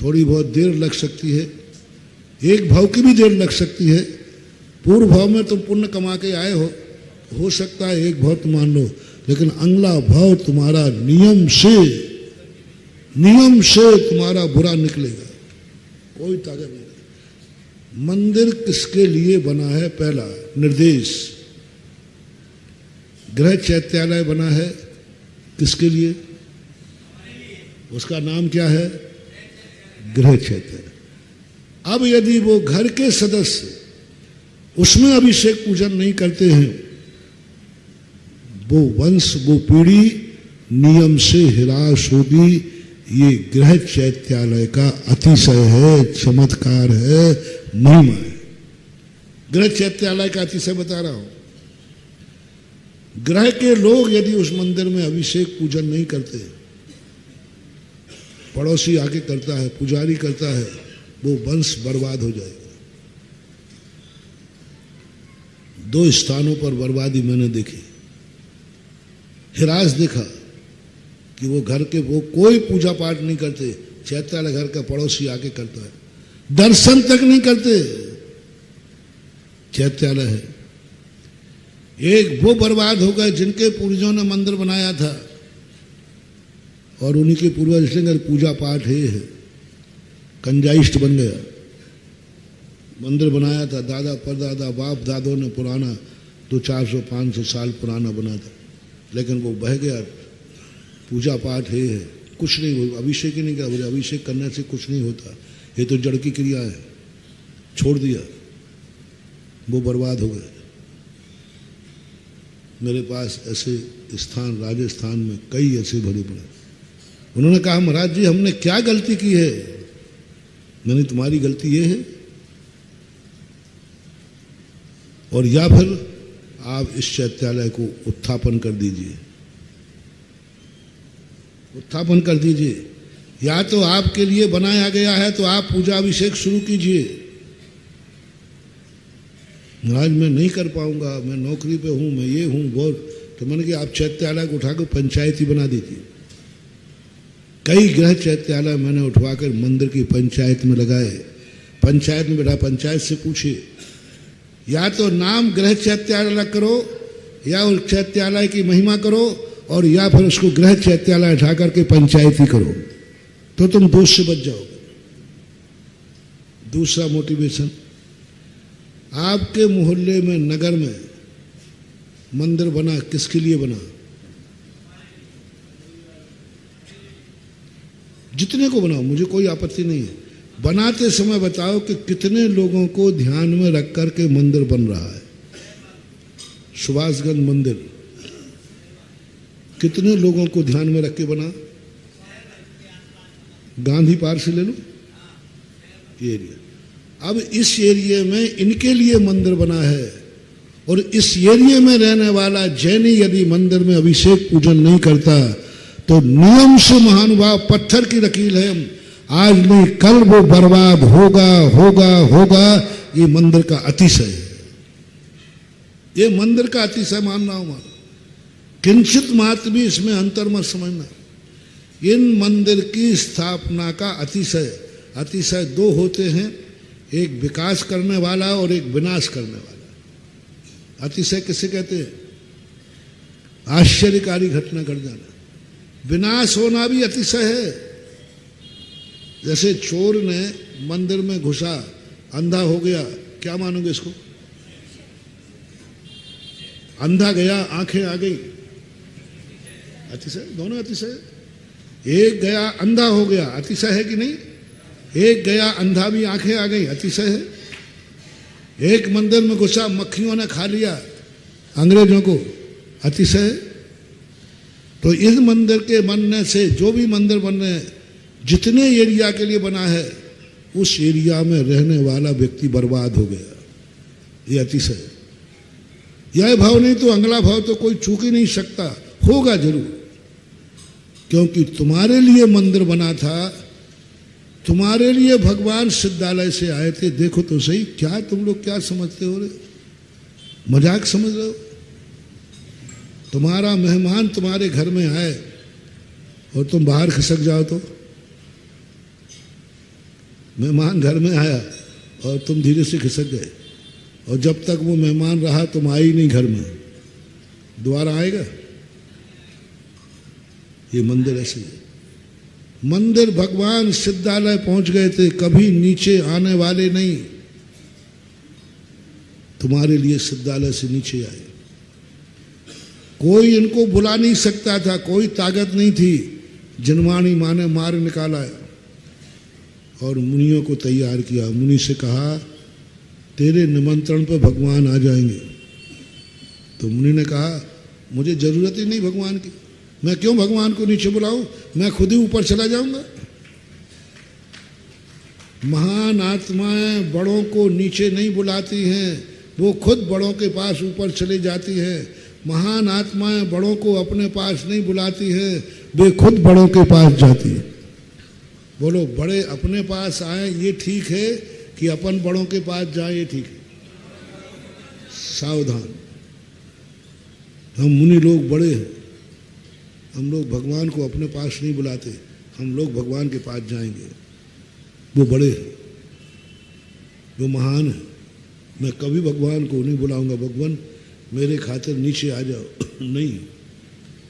थोड़ी बहुत देर लग सकती है, एक भाव की भी देर लग सकती है, पूर्व भाव में तुम पुण्य कमा के आए हो सकता है एक भाव तुम मान लो, लेकिन अगला भाव तुम्हारा नियम से तुम्हारा बुरा निकलेगा, कोई ताकत नहीं। मंदिर किसके लिए बना है? पहला निर्देश, गृह चैत्यालय बना है किसके लिए? उसका नाम क्या है? गृह चैत्यालय। अब यदि वो घर के सदस्य उसमें अभिषेक पूजन नहीं करते हैं, वो वंश वो पीढ़ी नियम से हिरास होगी। ये गृह चैत्यालय का अतिशय है, चमत्कार है, महिमा है। गृह चैत्यालय का अतिशय बता रहा हूं। ग्रह के लोग यदि उस मंदिर में अभिषेक पूजन नहीं करते, पड़ोसी आके करता है, पुजारी करता है, वो वंश बर्बाद हो जाएगा। 2 स्थानों पर बर्बादी मैंने देखी। हिरास देखा कि वो घर के वो कोई पूजा पाठ नहीं करते, चैत्यालय घर का पड़ोसी आके करता है, दर्शन तक नहीं करते, चैत्यालय है। एक वो बर्बाद हो गए जिनके पूर्वजों ने मंदिर बनाया था और उन्हीं के पूर्वज इसलिए पूजा पाठ है, कंजाइस्ट बन गया। मंदिर बनाया था दादा परदादा बाप दादों ने, पुराना 200-400-500 साल पुराना बना था, लेकिन वो बह गया। पूजा पाठ है, कुछ नहीं हो, अभिषेक ही नहीं किया। बोले अभिषेक करने से कुछ नहीं होता, ये तो जड़ की क्रिया है, छोड़ दिया, वो बर्बाद हो गए। मेरे पास ऐसे स्थान राजस्थान में कई ऐसे भरे पड़े। उन्होंने कहा महाराज जी हमने क्या गलती की है? मैंने तुम्हारी गलती ये है, और या फिर आप इस चैत्यालय को उत्थापन कर दीजिए, उत्थापन कर दीजिए, या तो आपके लिए बनाया गया है तो आप पूजा अभिषेक शुरू कीजिए। महाराज मैं नहीं कर पाऊंगा, मैं नौकरी पे हूं, मैं ये हूं बहुत। तो मैंने कहा आप चैत्यालय को उठाकर पंचायती बना दीजिए। कई गृह चैत्यालय मैंने उठवाकर मंदिर की पंचायत में लगाए। पंचायत में बैठा, पंचायत से पूछे, या तो नाम गृह चैत्यालय करो, या उस चैत्यालय की महिमा करो, और या फिर उसको गृह चैत्यालय उठा करके पंचायती करो, तो तुम दोष से बच जाओगे। दूसरा मोटिवेशन, आपके मोहल्ले में नगर में मंदिर बना, किसके लिए बना? जितने को बनाओ, मुझे कोई आपत्ति नहीं है। बनाते समय बताओ कि कितने लोगों को ध्यान में रख करके मंदिर बन रहा है। सुभाषगंज मंदिर कितने लोगों को ध्यान में रख के बना? गांधी पार्क से ले लो एरिया। अब इस एरिया में इनके लिए मंदिर बना है, और इस एरिया में रहने वाला जैनी यदि मंदिर में अभिषेक पूजन नहीं करता तो नियम से महानुभाव पत्थर की लकीर है, आज नहीं कल वो बर्बाद होगा होगा होगा। ये मंदिर का अतिशय है, ये मंदिर का अतिशय मान रहा हूं मैं। किंचित मात्र भी इसमें अंतर मत समझना। इन मंदिर की स्थापना का अतिशय, अतिशय 2 होते हैं, एक विकास करने वाला और एक विनाश करने वाला। अतिशय किसे कहते हैं? आश्चर्यकारी घटना घट जाना। विनाश होना भी अतिशय है। जैसे चोर ने मंदिर में घुसा, अंधा हो गया, क्या मानोगे इसको? अंधा गया, आंखें आ गई, अतिशय, दोनों अतिशय। एक गया अंधा हो गया, अतिशय है कि नहीं? एक गया अंधा भी आंखें आ गई, अतिशय है। एक मंदिर में घुसा, मक्खियों ने खा लिया अंग्रेजों को, अतिशय है। तो इस मंदिर के बनने से, जो भी मंदिर बन रहे हैं, जितने एरिया के लिए बना है, उस एरिया में रहने वाला व्यक्ति बर्बाद हो गया, ये अतिशय है। यह भाव नहीं तो अगला भाव तो कोई चूक ही नहीं सकता, होगा जरूर, क्योंकि तुम्हारे लिए मंदिर बना था, तुम्हारे लिए भगवान सिद्धालय से आए थे। देखो तो सही, क्या तुम लोग क्या समझते हो रे? मजाक समझ रहे हो? तुम्हारा मेहमान तुम्हारे घर में आए और तुम बाहर खिसक जाओ तो? मेहमान घर में आया और तुम धीरे से खिसक गए, और जब तक वो मेहमान रहा तुम आई नहीं घर में, दोबारा आएगा? ये मंदिर ऐसे है। मंदिर भगवान सिद्धालय पहुंच गए थे, कभी नीचे आने वाले नहीं। तुम्हारे लिए सिद्धालय से नीचे आए। कोई इनको बुला नहीं सकता था, कोई ताकत नहीं थी। जनवाणी माँ ने मार निकाला और मुनियों को तैयार किया। मुनि से कहा तेरे निमंत्रण पर भगवान आ जाएंगे। तो मुनि ने कहा मुझे जरूरत ही नहीं भगवान की, मैं क्यों भगवान को नीचे बुलाऊं, मैं खुद ही ऊपर चला जाऊंगा। महान आत्माएं बड़ों को नीचे नहीं बुलाती हैं, वो खुद बड़ों के पास ऊपर चली जाती है। महान आत्माएं बड़ों को अपने पास नहीं बुलाती हैं, वे खुद बड़ों के पास जाती है। बोलो, बड़े अपने पास आए ये ठीक है कि अपन बड़ों के पास जाए ये ठीक है? सावधान, हम मुनि लोग बड़े हैं, हम लोग भगवान को अपने पास नहीं बुलाते, हम लोग भगवान के पास जाएंगे। वो बड़े हैं, वो महान है। मैं कभी भगवान को नहीं बुलाऊंगा, भगवान मेरे खातिर नीचे आ जाओ, नहीं,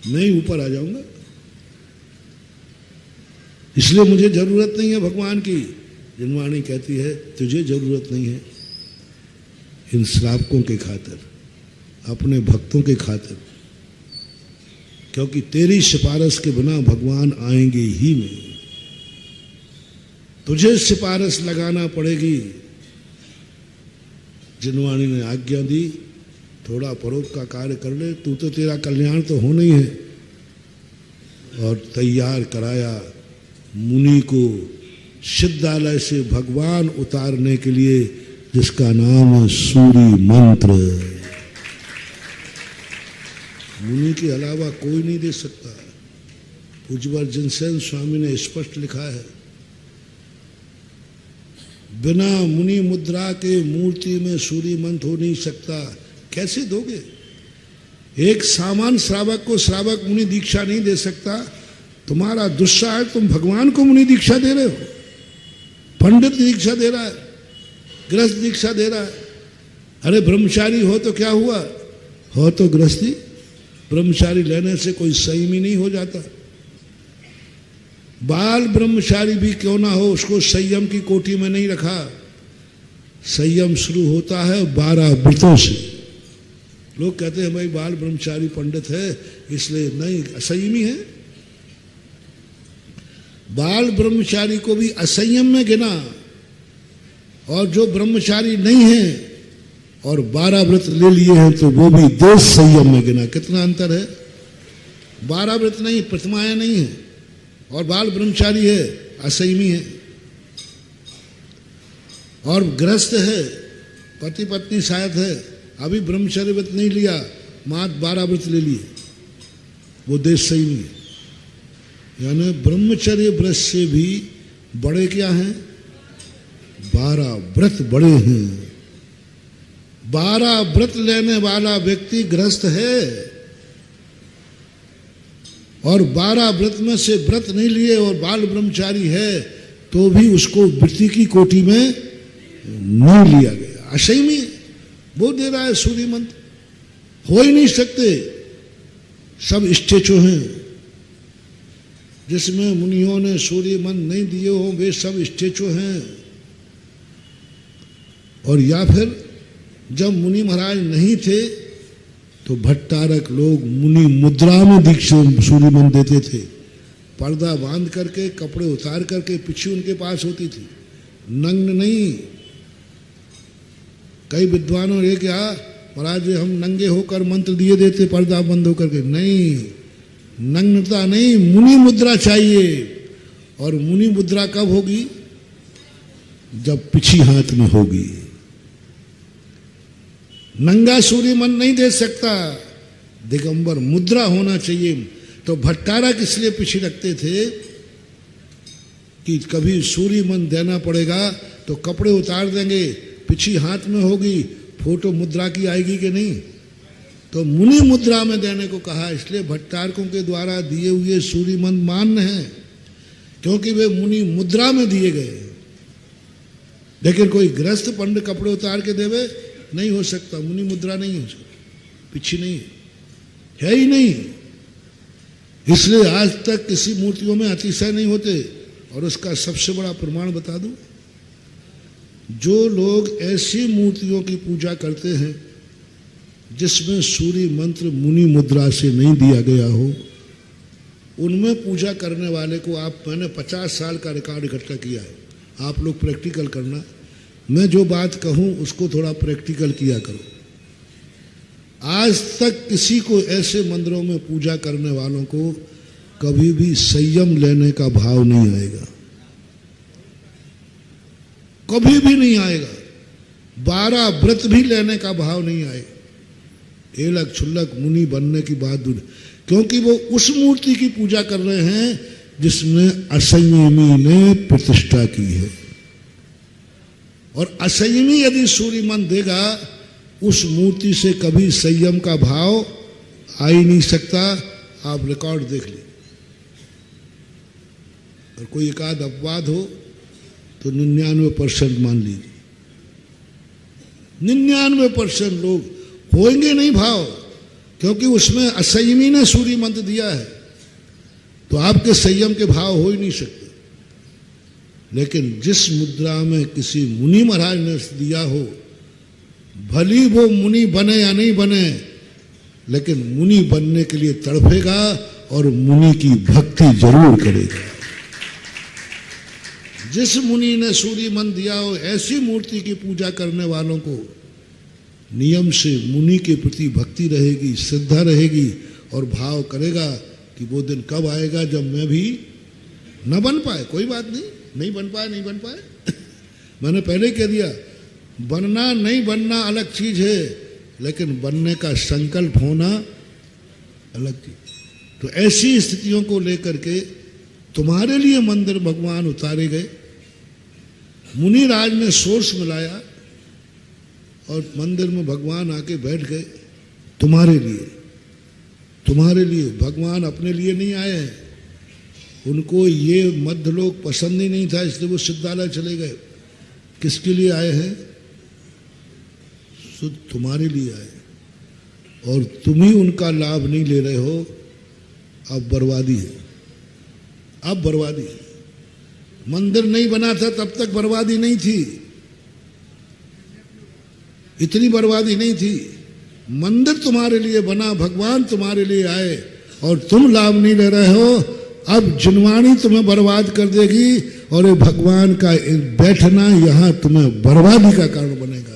मैं ही ऊपर आ जाऊंगा। इसलिए मुझे जरूरत नहीं है भगवान की। जनवाणी कहती है तुझे जरूरत नहीं है, इन श्रावकों के खातिर, अपने भक्तों के खातिर, क्योंकि तेरी सिफारिश के बिना भगवान आएंगे ही नहीं। तुझे सिफारिश लगाना पड़ेगी। जनवाणी ने आज्ञा दी, थोड़ा परोप का कार्य कर ले, तू तो, तेरा कल्याण तो होना ही है। और तैयार कराया मुनि को सिद्धालय से भगवान उतारने के लिए, जिसका नाम है सूर्य मंत्र। मुनि के अलावा कोई नहीं दे सकता। पूज्यवर जिनसेन स्वामी ने स्पष्ट लिखा है, बिना मुनि मुद्रा के मूर्ति में सूर्य मंत्र हो नहीं सकता। कैसे दोगे? एक सामान्य श्रावक को श्रावक मुनि दीक्षा नहीं दे सकता। तुम्हारा दुस्साह है, तुम भगवान को मुनि दीक्षा दे रहे हो, पंडित दीक्षा दे रहा है, गृहस्थ दीक्षा दे रहा है। अरे ब्रह्मचारी हो तो क्या हुआ, हो तो गृहस्थी। ब्रह्मचारी लेने से कोई संयमी नहीं हो जाता। बाल ब्रह्मचारी भी क्यों ना हो, उसको संयम की कोटि में नहीं रखा। संयम शुरू होता है 12 व्रतों से। लोग कहते हैं भाई बाल ब्रह्मचारी पंडित है इसलिए, नहीं, असंयमी है। बाल ब्रह्मचारी को भी असंयम में गिना, और जो ब्रह्मचारी नहीं है और 12 व्रत ले लिए हैं तो वो भी देश संयम में गिना। कितना अंतर है? 12 व्रत नहीं, प्रतिमाएं नहीं है, और बाल ब्रह्मचारी है, असंयमी है। और गृहस्थ है, पति पत्नी शायद है, अभी ब्रह्मचर्य व्रत नहीं लिया, मात्र 12 व्रत ले लिए, वो देश संयमी है। यानी ब्रह्मचर्य व्रत से भी बड़े क्या हैं? 12 व्रत बड़े हैं। 12 व्रत लेने वाला व्यक्ति गृहस्थ है, और 12 व्रत में से व्रत नहीं लिए और बाल ब्रह्मचारी है तो भी उसको वृत्ति की कोटि में नहीं लिया गया। असंयमी वो दे रहा है सूर्य मंत्र। हो ही नहीं सकते। सब स्टेचो हैं जिसमें मुनियों ने सूर्य मंत्र नहीं दिए हो, वे सब स्टेचो हैं। और या फिर जब मुनि महाराज नहीं थे तो भट्टारक लोग मुनि मुद्रा में दीक्षा सूर्य मंत्र देते थे। पर्दा बांध करके, कपड़े उतार करके पिछी उनके पास होती थी, नग्न नहीं। कई विद्वानों ने क्या महाराज हम नंगे होकर मंत्र दिए देते पर्दा बंद होकर के, नहीं, नग्नता नहीं, मुनि मुद्रा चाहिए। और मुनि मुद्रा कब होगी? जब पिछी हाथ में होगी। नंगा सूर्य मंत्र नहीं दे सकता, दिगंबर मुद्रा होना चाहिए। तो भट्टारक इसलिए पीछे रखते थे कि कभी सूर्य मंत्र देना पड़ेगा तो कपड़े उतार देंगे, पिछी हाथ में होगी, फोटो मुद्रा की आएगी कि नहीं, तो मुनि मुद्रा में देने को कहा। इसलिए भट्टारकों के द्वारा दिए हुए सूर्य मंत्र मान्य हैं, क्योंकि वे मुनि मुद्रा में दिए गए। लेकिन कोई गृहस्थ पंडित कपड़े उतार के देवे, नहीं हो सकता, मुनि मुद्रा नहीं हो सकती, पीछे नहीं है ही नहीं। इसलिए आज तक किसी मूर्तियों में अतिशय नहीं होते। और उसका सबसे बड़ा प्रमाण बता दूं, जो लोग ऐसी मूर्तियों की पूजा करते हैं जिसमें सूर्य मंत्र मुनि मुद्रा से नहीं दिया गया हो, उनमें पूजा करने वाले को मैंने 50 साल का रिकॉर्ड इकट्ठा किया है। आप लोग प्रैक्टिकल करना, मैं जो बात कहूं उसको थोड़ा प्रैक्टिकल किया करो। आज तक किसी को ऐसे मंदिरों में पूजा करने वालों को कभी भी संयम लेने का भाव नहीं आएगा, कभी भी नहीं आएगा। 12 व्रत भी लेने का भाव नहीं आएगा। एलक छुल्लक मुनि बनने की बात दूर, क्योंकि वो उस मूर्ति की पूजा कर रहे हैं जिसमें असंयमी ने प्रतिष्ठा की है। और असंयमी यदि सूर्य मन देगा, उस मूर्ति से कभी संयम का भाव आ ही नहीं सकता। आप रिकॉर्ड देख लीजिए। और कोई एक आध अपवाद हो तो 99% मान लीजिए, 99% लोग होंगे नहीं भाव, क्योंकि उसमें असंयमी ने सूर्य मंत्र दिया है, तो आपके संयम के भाव हो ही नहीं सकते। लेकिन जिस मुद्रा में किसी मुनि महाराज ने दिया हो, भली वो मुनि बने या नहीं बने, लेकिन मुनि बनने के लिए तड़पेगा और मुनि की भक्ति जरूर करेगा। जिस मुनि ने सूर्य मंत्र दिया हो, ऐसी मूर्ति की पूजा करने वालों को नियम से मुनि के प्रति भक्ति रहेगी, श्रद्धा रहेगी, और भाव करेगा कि वो दिन कब आएगा जब मैं भी न बन पाए। कोई बात नहीं, नहीं बन पाए, नहीं बन पाए मैंने पहले कह दिया, बनना नहीं बनना अलग चीज है, लेकिन बनने का संकल्प होना अलग चीज। तो ऐसी स्थितियों को लेकर के तुम्हारे लिए मंदिर भगवान उतारे गए। मुनि राज ने सोर्स मिलाया और मंदिर में भगवान आके बैठ गए तुम्हारे लिए। तुम्हारे लिए भगवान अपने लिए नहीं आए हैं। उनको ये मध्यलोक पसंद ही नहीं था, इसलिए वो सिद्धालय चले गए। किसके लिए आए हैं? शुद्ध तुम्हारे लिए आए, और तुम ही उनका लाभ नहीं ले रहे हो। अब बर्बादी है, अब बर्बादी है। मंदिर नहीं बना था तब तक बर्बादी नहीं थी, इतनी बर्बादी नहीं थी। मंदिर तुम्हारे लिए बना, भगवान तुम्हारे लिए आए, और तुम लाभ नहीं ले रहे हो। अब जिनवाणी तुम्हें बर्बाद कर देगी, और ये भगवान का बैठना यहां तुम्हें बर्बादी का कारण बनेगा।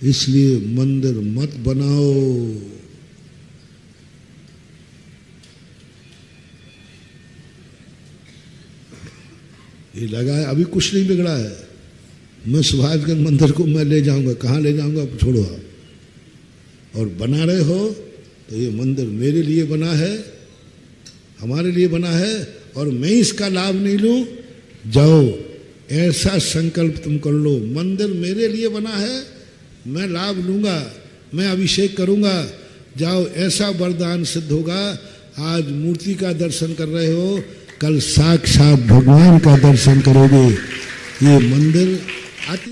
इसलिए मंदिर मत बनाओ। ये लगा है, अभी कुछ नहीं बिगड़ा है। मैं सुभाषगंज मंदिर को मैं ले जाऊंगा, कहाँ ले जाऊंगा छोड़ो आप। और बना रहे हो तो ये मंदिर मेरे लिए बना है, हमारे लिए बना है, और मैं इसका लाभ नहीं लूं। जाओ, ऐसा संकल्प तुम कर लो, मंदिर मेरे लिए बना है, मैं लाभ लूंगा, मैं अभिषेक करूंगा। जाओ, ऐसा वरदान सिद्ध होगा। आज मूर्ति का दर्शन कर रहे हो, कल साक्षात भगवान का दर्शन करोगे। ये मंदिर अति